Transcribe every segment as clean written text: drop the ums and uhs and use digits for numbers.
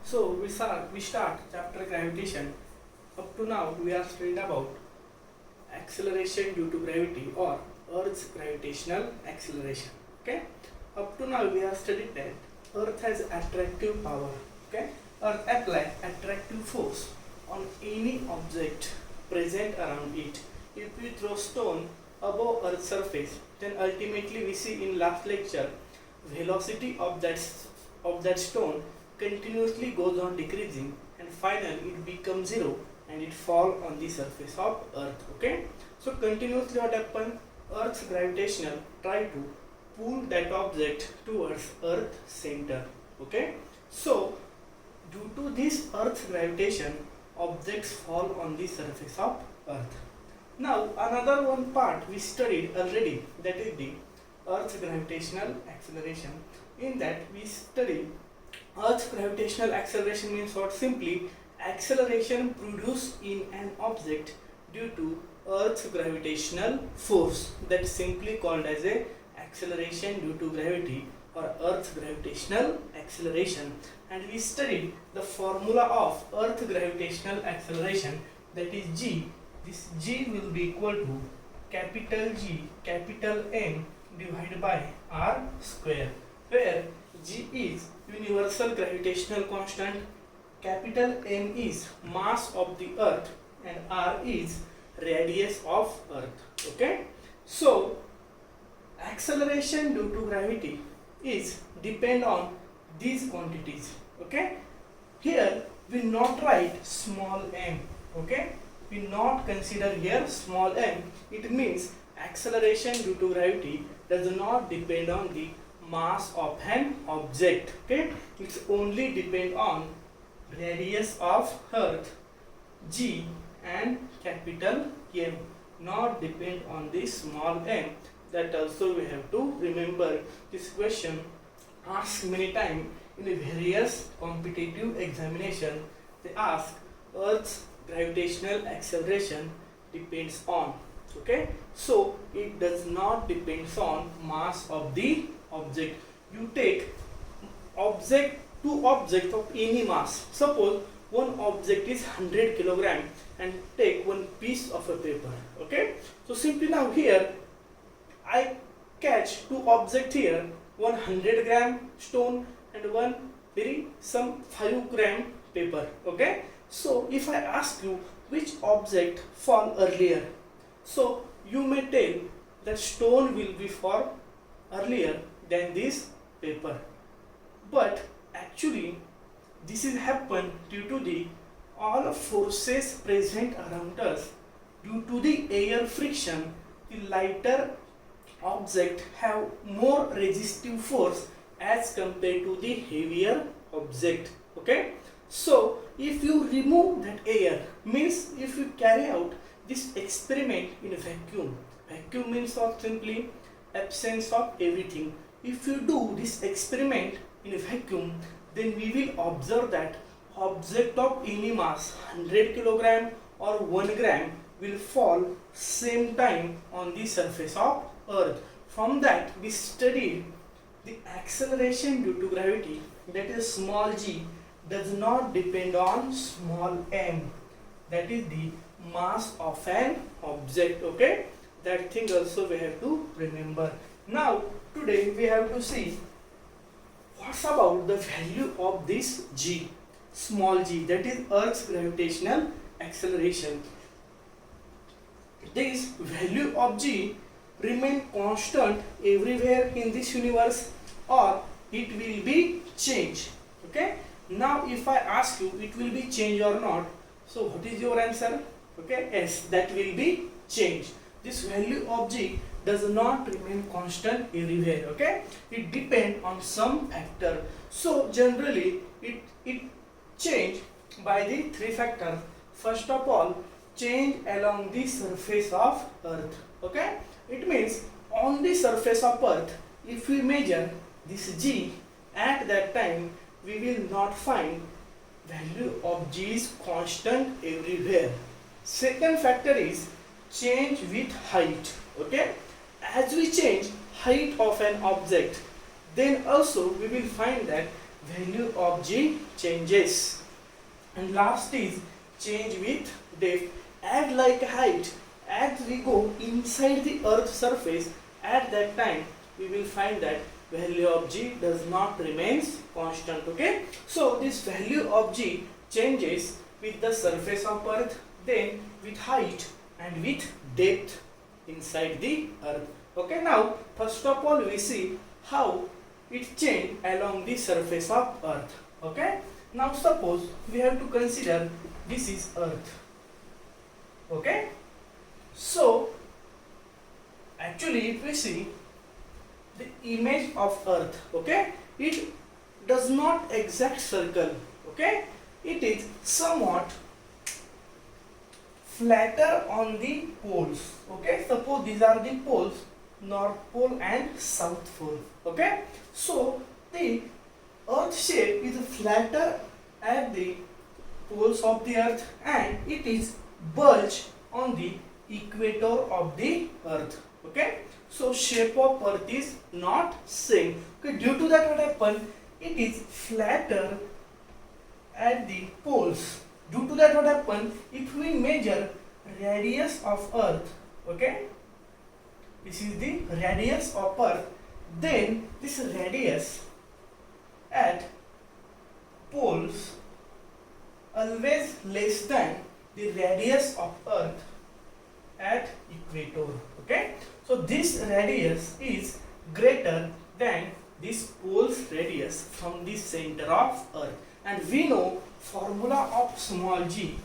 So we start chapter gravitation. Up to now we are studying about acceleration due to gravity or Earth's gravitational acceleration. Okay. Up to now we have studied that Earth has attractive power. Okay. Earth apply attractive force on any object present around it. If we throw stone above Earth's surface, then ultimately we see in last lecture velocity of that stone continuously goes on decreasing and finally it becomes zero and it fall on the surface of Earth. Okay, so continuously what happen, Earth's gravitational try to pull that object towards Earth center. Okay, so due to this Earth's gravitation, objects fall on the surface of Earth. Now another one part we studied already, that is the Earth's gravitational acceleration. In that we study Earth's gravitational acceleration means what? Simply acceleration produced in an object due to Earth's gravitational force, that is simply called as a acceleration due to gravity or Earth's gravitational acceleration. And we studied the formula of Earth gravitational acceleration, that is G. This G will be equal to capital G capital M divided by R square, where G is universal gravitational constant, capital M is mass of the Earth, and R is radius of Earth. Okay, so acceleration due to gravity is depend on these quantities. Okay, here we not write small m. Okay, we not consider here small m. It means acceleration due to gravity does not depend on the mass of an object. Okay, it's only depend on radius of Earth G and capital M, not depend on the small m. That also we have to remember. This question asked many times in a various competitive examination. They ask Earth's gravitational acceleration depends on. Okay, so it does not depends on mass of the object. You take two objects of any mass. Suppose one object is 100 kilogram and take one piece of a paper. Okay, so simply now here I catch two objects here, 100 gram stone and one some 5 gram paper. Okay, so if I ask you which object fall earlier, so you may tell that stone will be fall earlier than this paper, but actually this is happen due to the all forces present around us. Due to the air friction, the lighter object have more resistive force as compared to the heavier object. Okay, so if you remove that air, means if you carry out this experiment in a vacuum means of simply absence of everything. If you do this experiment in a vacuum, then we will observe that object of any mass 100 kilogram or 1 gram will fall same time on the surface of Earth. From that we studied the acceleration due to gravity, that is small g, does not depend on small m, that is the mass of an object. Okay, that thing also we have to remember. Now today we have to see what's about the value of this g, small g, that is Earth's gravitational acceleration. This value of g remain constant everywhere in this universe or it will be changed. Okay, now if I ask you it will be changed or not, so what is your answer? Okay, yes, that will be changed. This value of g does not remain constant everywhere. Okay, it depend on some factor. So generally it change by the three factors. First of all, change along the surface of Earth. Okay, it means on the surface of Earth, if we measure this g, at that time we will not find value of g is constant everywhere. Second factor is change with height. Okay, as we change height of an object, then also we will find that value of g changes. And last is change with depth. Act like height. As we go inside the earth's surface, at that time we will find that value of g does not remains constant. Okay, so this value of g changes with the surface of earth, then with height and with depth inside the earth. Okay, now first of all we see how it change along the surface of earth. Okay, now suppose we have to consider this is earth. Okay, so actually if we see the image of earth, okay, it does not exact circle. Okay, it is somewhat flatter on the poles. Okay, suppose these are the poles, north pole and south pole. Okay, so the earth shape is flatter at the poles of the earth and it is bulge on the equator of the earth. Okay, so shape of earth is not same. Okay, due to that what happen, it is flatter at the poles. Due to that what happen, if we measure radius of earth, okay, this is the radius of earth, then this radius at poles always less than the radius of earth at equator. Okay, so this radius is greater than this pole's radius from the center of earth, and we know formula of small g,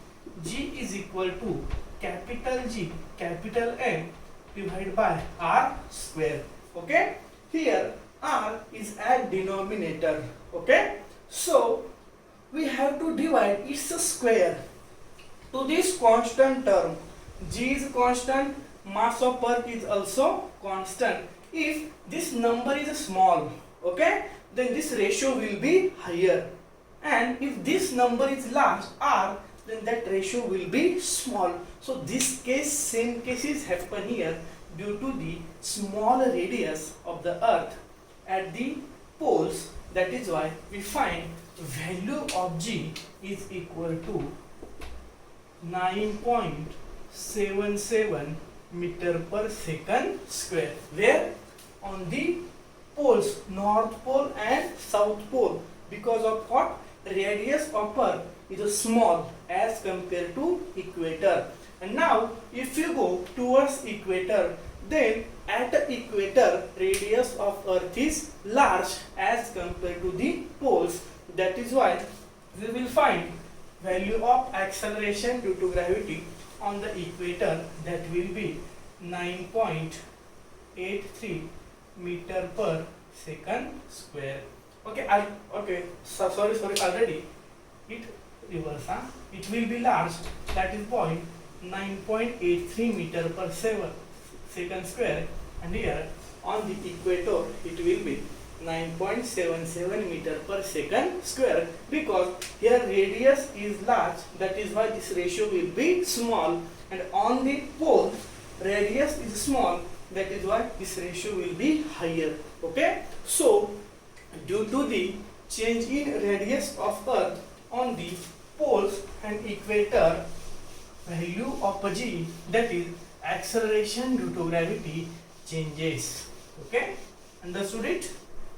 g is equal to capital G capital M divided by r square. Okay, here r is at denominator. Okay, so we have to divide its square to this constant term. G is constant, mass of earth is also constant. If this number is small, okay, then this ratio will be higher, and if this number is large, r, then that ratio will be small. So this case, same cases happen here due to the small radius of the earth at the poles. That is why we find value of g is equal to 9.77 meter per second square, where on the poles, north pole and south pole, because of what, radius of earth is small as compared to equator. And now if you go towards equator, then at the equator radius of earth is large as compared to the poles. That is why we will find value of acceleration due to gravity on the equator, that will be 9.83 meter per second square. Okay, sorry, already it reverse, it will be large, that is 9.83 meter per second square, and here on the equator it will be 9.77 meter per second square, because here radius is large, that is why this ratio will be small, and on the pole radius is small, that is why this ratio will be higher. Okay, so due to the change in radius of earth on the poles and equator, value of g, that is acceleration due to gravity, changes. Okay, understood it?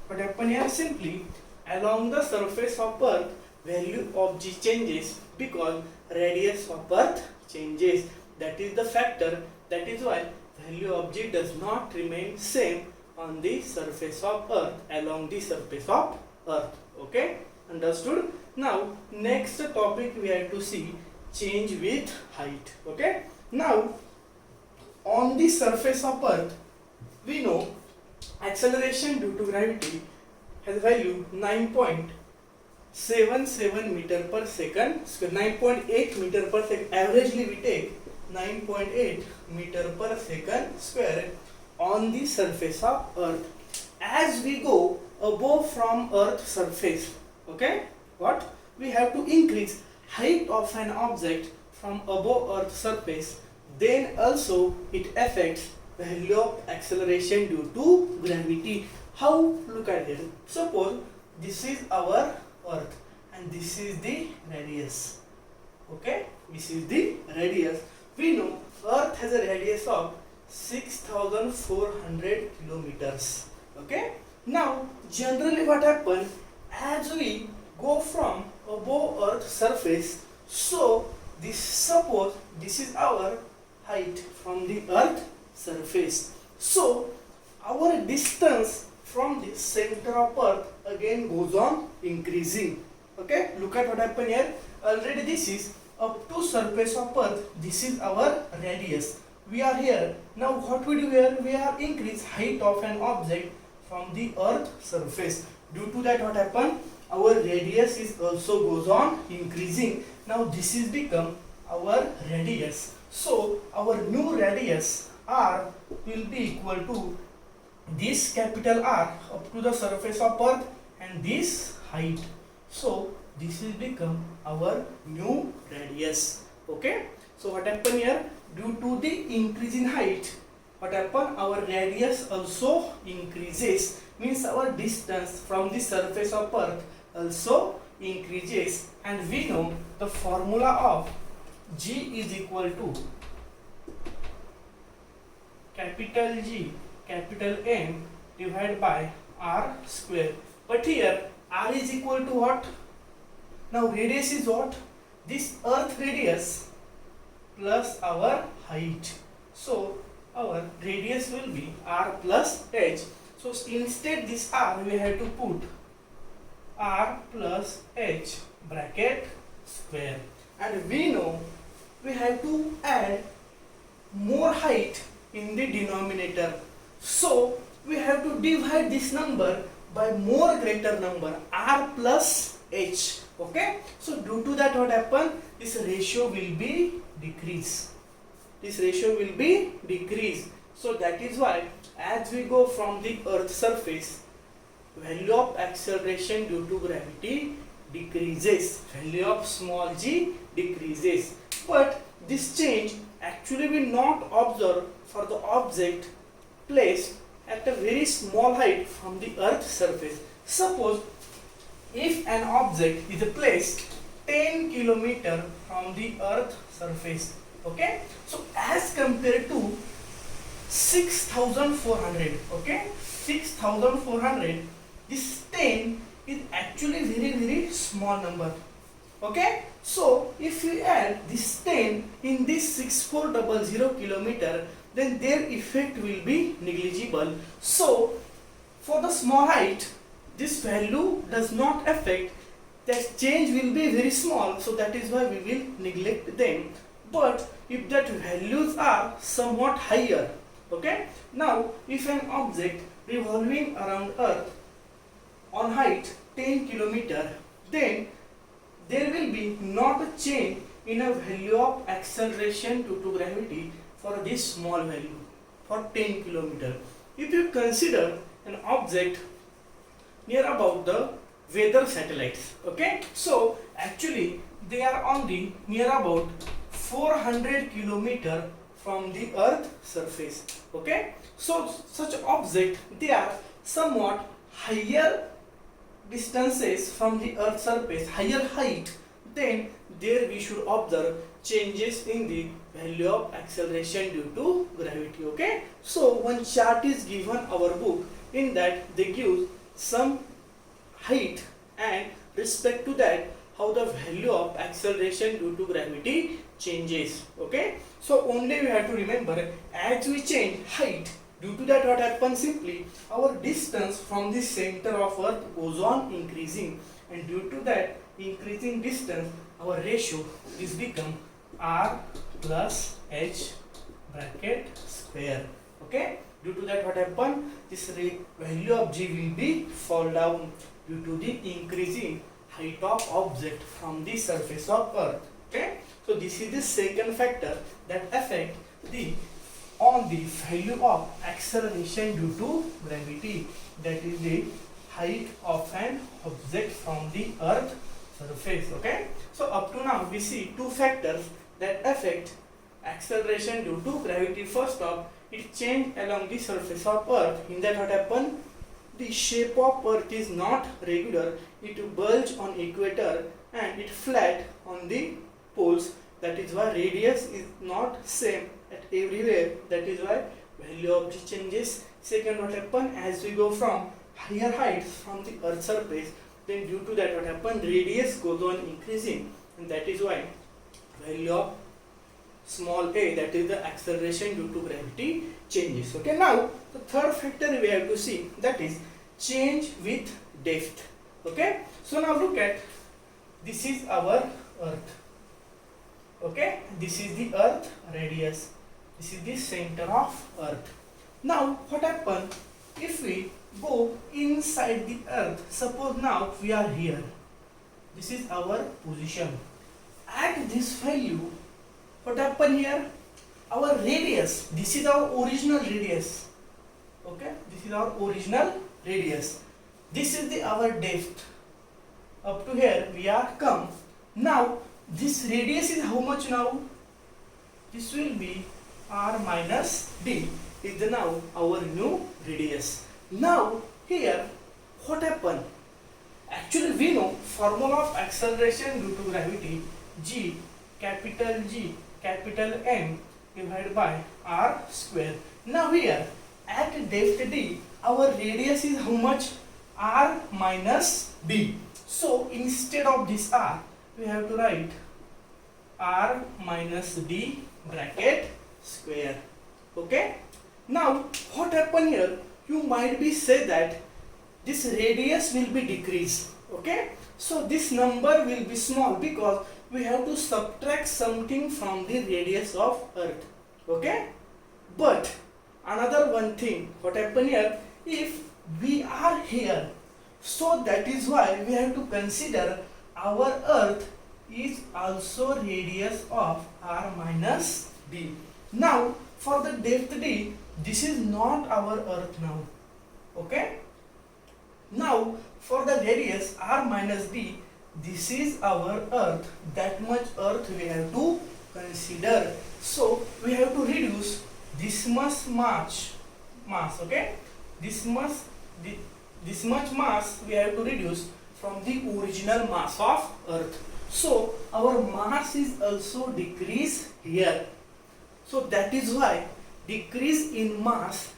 What happen here, simply along the surface of earth value of g changes because radius of earth changes. That is the factor. That is why value of g does not remain same on the surface of earth, along the surface of earth. Okay, understood? Now next topic we have to see change with height. Okay, now on the surface of earth we know acceleration due to gravity has value 9.77 meter per second, 9.8 meter per second. Averagely we take 9.8 meter per second square on the surface of earth. As we go above from earth surface, okay, what we have to increase height of an object from above earth surface, then also it affects value of acceleration due to gravity. How? Look at it. Suppose this is our earth and this is the radius. Okay, this is the radius. We know earth has a radius of 6400 kilometers. Okay, now generally what happens as we go from above earth surface, so this, suppose this is our height from the earth surface, so our distance from the center of earth again goes on increasing. Okay, look at what happened here. Already this is up to surface of earth, this is our radius. We are here. Now what we do here, we are increase height of an object from the earth surface. Due to that what happened, our radius is also goes on increasing. Now this is become our radius. So our new radius r will be equal to this capital R up to the surface of earth and this height. So this will become our new radius. Okay, so what happened here, due to the increase in height, what happened, our radius also increases, means our distance from the surface of earth also increases. And we know the formula of G is equal to capital G capital N divided by R square. But here R is equal to what? Now radius is what? This earth radius plus our height. So our radius will be R plus H. So instead this R we have to put R plus H bracket square. And we know we have to add more height in the denominator. So we have to divide this number by more greater number, R plus H. Okay, so due to that what happen, this ratio will be decrease. This ratio will be decreased. So that is why as we go from the earth surface, value of acceleration due to gravity decreases, value of small g decreases. But this change actually will not observe for the object placed at a very small height from the earth surface. Suppose if an object is placed 10 km from the earth surface, okay, so as compared to 6400, okay, 6400, this 10 is actually very small number. Okay, so if we add this 10 in this 6400 kilometer, then their effect will be negligible. So for the small height, this value does not affect, that change will be very small, so that is why we will neglect them. But if that values are somewhat higher, okay, now if an object revolving around earth on height 10 km, then there will be not a change in a value of acceleration due to gravity for this small value for 10 km. If you consider an object near about the weather satellites, okay, so actually they are on the near about 400 km from the earth surface. Okay, so such object, they are somewhat higher distances from the earth surface, higher height, then there we should observe changes in the value of acceleration due to gravity. Okay, so one chart is given our book, in that they give some height and respect to that how the value of acceleration due to gravity changes. Okay, so only we have to remember, as we change height, due to that what happens, simply our distance from the center of earth goes on increasing, and due to that increasing distance, our ratio is become R plus H bracket square. Okay, due to that what happen, this value of G will be fall down due to the increasing height of object from the surface of earth. Okay, so this is the second factor that affect the on the value of acceleration due to gravity, that is the height of an object from the earth surface. Okay, so up to now we see two factors that affect acceleration due to gravity. First off, it change along the surface of earth. In that what happen, the shape of Earth is not regular. It bulge on equator and it flat on the poles. That is why radius is not same at everywhere. That is why value of G changes. Second, what happen as we go from higher heights from the Earth surface, then due to that what happen, radius goes on increasing, and that is why value of small a, that is the acceleration due to gravity, changes. Okay, now the third factor we have to see, that is change with depth. Okay, so now look at, this is our Earth. Okay, this is the Earth radius, this is the center of Earth. Now what happen if we go inside the Earth? Suppose now we are here, this is our position. At this value, what happen here? Our radius, this is our original radius. Okay, this is our original radius. This is the our depth. Up to here we are come. Now this radius is how much now? This will be r minus d. Is the now our new radius. Now here what happen? Actually we know formula of acceleration due to gravity, G, capital G, capital M divided by r square. Now here at depth d, our radius is how much? R minus d. So instead of this r, we have to write r minus d bracket square. Okay. Now what happen here? You might be say that this radius will be decreased. Okay. So this number will be small because we have to subtract something from the radius of Earth. Okay. But another one thing, what happen here? If we are here, so that is why we have to consider our Earth is also radius of r minus d. Now for the depth d, this is not our Earth now. Okay. Now for the radius r minus d, this is our Earth. That much Earth we have to consider. So we have to reduce this much mass. Okay. This much mass we have to reduce from the original mass of Earth. So our mass is also decreased here. So that is why decrease in mass,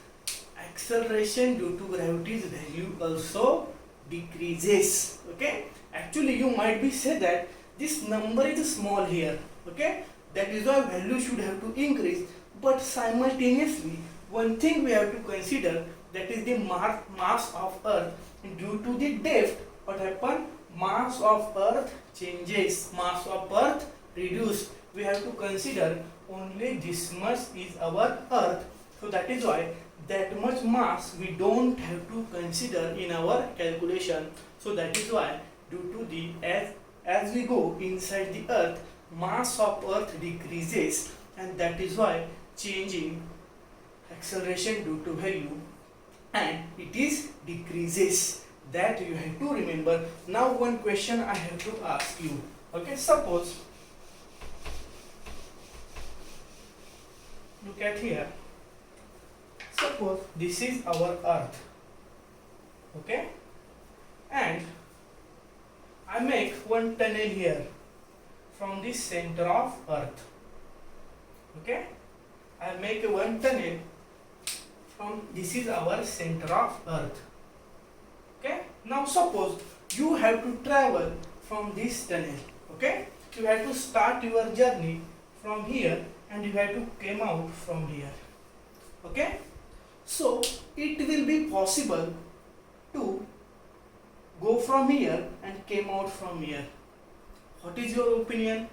acceleration due to gravity's value also decreases. Okay. Actually you might be say that this number is small here. Okay. That is why value should have to increase. But simultaneously one thing we have to consider, that is the mass of Earth. Due to the depth, what happen? Mass of Earth changes, mass of Earth reduced. We have to consider only this much is our Earth. So that is why that much mass we don't have to consider in our calculation. So that is why due to the as we go inside the Earth, mass of Earth decreases, and that is why changing acceleration due to value and it is decreases. That you have to remember. Now one question I have to ask you. Okay, suppose look at here. Suppose this is our Earth. Okay, and I make one tunnel here from the center of Earth. Okay, I make one tunnel from, this is our center of Earth. Okay, now suppose you have to travel from this tunnel. Okay, you have to start your journey from here and you have to come out from here. Okay, so it will be possible to go from here and come out from here. What is your opinion?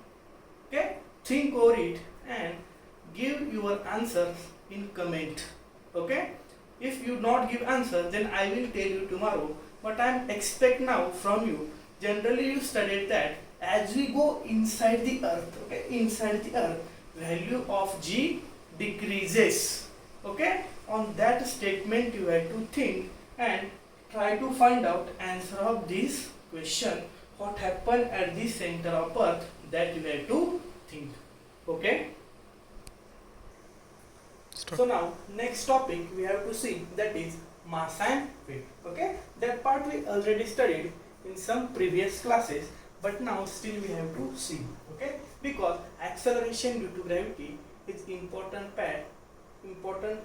Okay, think over it and give your answers in comment. Okay, if you not give answer, then I will tell you tomorrow. But I am expect now from you. Generally you studied that as we go inside the Earth, okay, inside the Earth, value of G decreases. Okay, on that statement you have to think and try to find out answer of this question. What happened at the center of Earth, that you have to think. Okay. So now next topic we have to see, that is mass and weight. Okay, that part we already studied in some previous classes, but now still we have to see. Okay, because acceleration due to gravity is important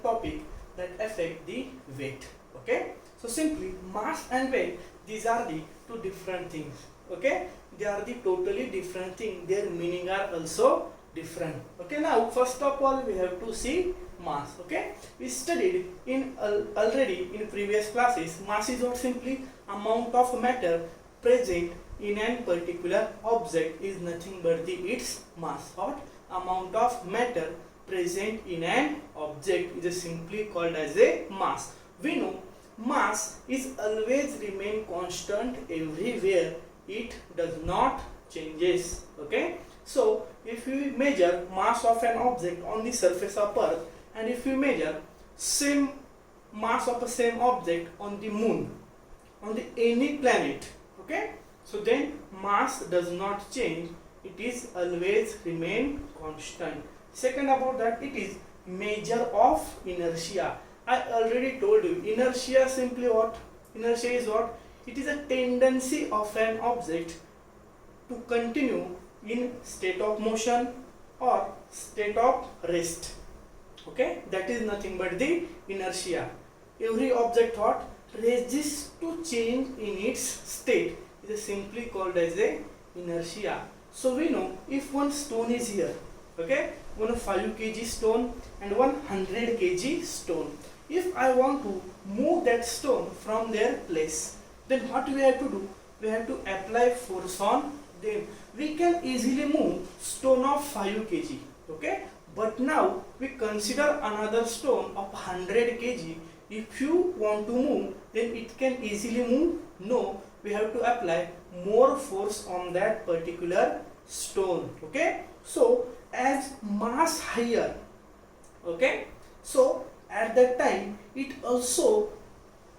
topic that affect the weight. Okay, so simply mass and weight, these are the two different things. Okay, they are the totally different thing, their meaning are also different. Okay, now first of all we have to see mass. Okay, we studied in already in previous classes, mass is what? Simply amount of matter present in an particular object is nothing but its mass. What? Amount of matter present in an object is simply called as a mass. We know mass is always remain constant everywhere, it does not changes. Okay, so if we measure mass of an object on the surface of earth, and if we measure same mass of the same object on the moon, on the any planet, okay, so then mass does not change, it is always remain constant. Second about that, it is measure of inertia. I already told you, inertia simply what? Inertia is what? It is a tendency of an object to continue in state of motion or state of rest. Okay, that is nothing but the inertia. Every object what? Resists to change in its state, it is simply called as a inertia. So we know if one stone is here, okay, one 5 kg stone and 100 kg stone, if I want to move that stone from their place, then what we have to do? We have to apply force on them. We can easily move stone of 5 kg, okay, but now we consider another stone of 100 kg. If you want to move, then it can easily move? No, we have to apply more force on that particular stone. Okay, so as mass higher, okay, so at that time it also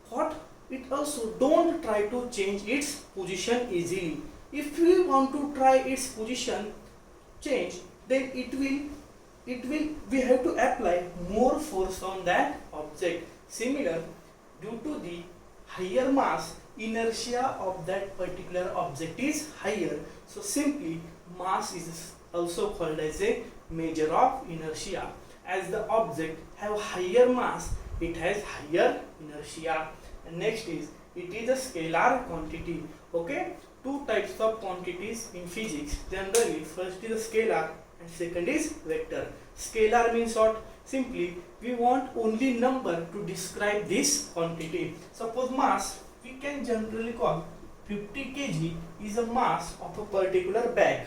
what? It also don't try to change its position easily. If we want to try its position change, then it will we have to apply more force on that object. Similar, due to the higher mass, inertia of that particular object is higher. So simply mass is also called as a measure of inertia. As the object have higher mass, it has higher inertia. And next is, it is a scalar quantity. Okay, two types of quantities in physics generally. First is a scalar and second is vector. Scalar means what? Simply we want only number to describe this quantity. Suppose mass, we can generally call 50 kg is a mass of a particular bag.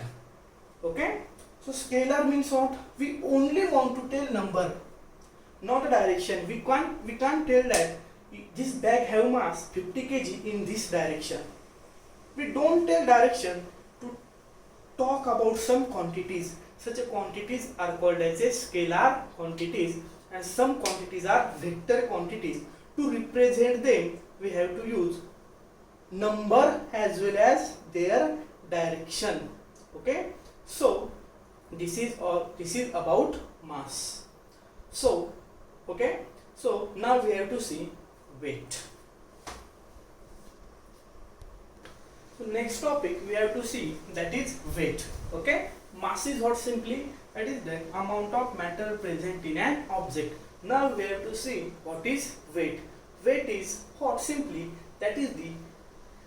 Okay, so scalar means what? We only want to tell number, not a direction. We can't tell that this bag have mass 50 kg in this direction. We don't tell direction to talk about some quantities. Such a quantities are called as a scalar quantities, and some quantities are vector quantities. To represent them, we have to use number as well as their direction. Okay, so this is about mass. So okay, so now we have to see weight. So next topic we have to see, that is weight. Okay, mass is what? Simply that is the amount of matter present in an object. Now we have to see what is weight. Weight is what? Simply that is the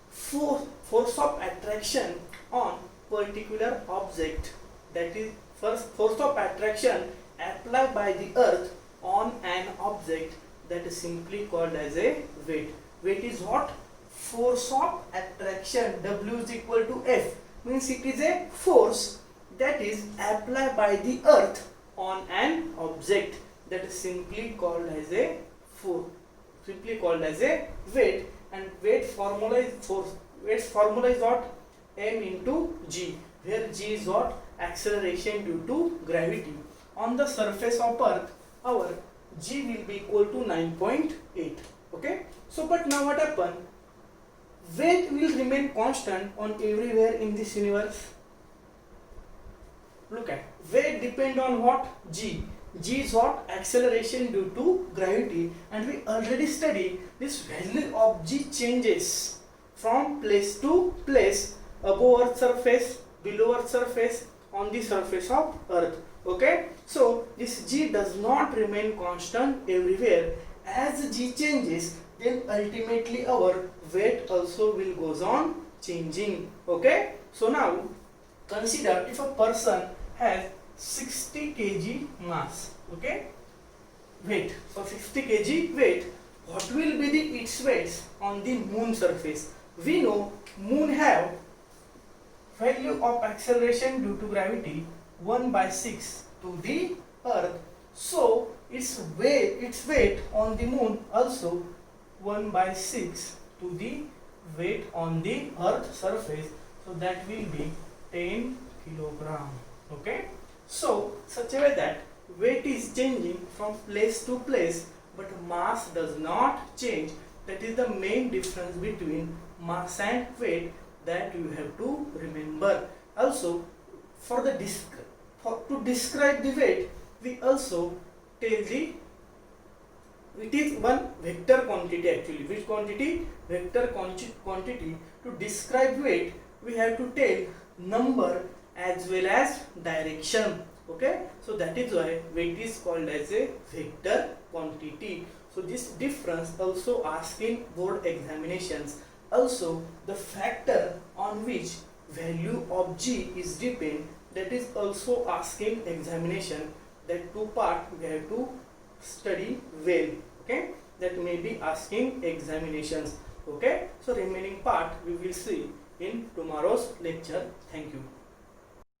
force of attraction on particular object. That is force of attraction applied by the earth on an object, that is simply called as a weight. Weight is what? Force of attraction. W is equal to F, means it is a force that is applied by the earth on an object, that is simply called as a force, simply called as a weight. And weight formula is force. Weight's formula is what? M into G, where G is what? Acceleration due to gravity. On the surface of earth, our G will be equal to 9.8. Okay, so but now what happened? Weight will remain constant on everywhere in this universe. Look at, weight depend on what? G. G is what? Acceleration due to gravity, and we already studied this value of G changes from place to place, above Earth surface, below Earth surface, on the surface of Earth. Okay, so this G does not remain constant everywhere. As G changes, then ultimately our weight also will goes on changing. Okay, so now consider if a person has 60 kg mass, okay, weight. So 60 kg weight, what will be the its weights on the moon surface? We know moon have value of acceleration due to gravity 1/6 to the earth. So its weight on the moon also 1/6 to the weight on the earth surface. So that will be 10 kilogram. Okay, so such a way that weight is changing from place to place, but mass does not change. That is the main difference between mass and weight that you have to remember. Also, for the to describe the weight, we also tell the it is one vector quantity actually. Which quantity? Vector quantity. To describe weight, we have to tell number as well as direction. Okay, so that is why weight is called as a vector quantity. So this difference also asked in board examinations. Also, the factor on which value of G is depend, that is also asking examination. That two part we have to study well. Okay, that may be asking examinations. Okay, so remaining part we will see in tomorrow's lecture. Thank you.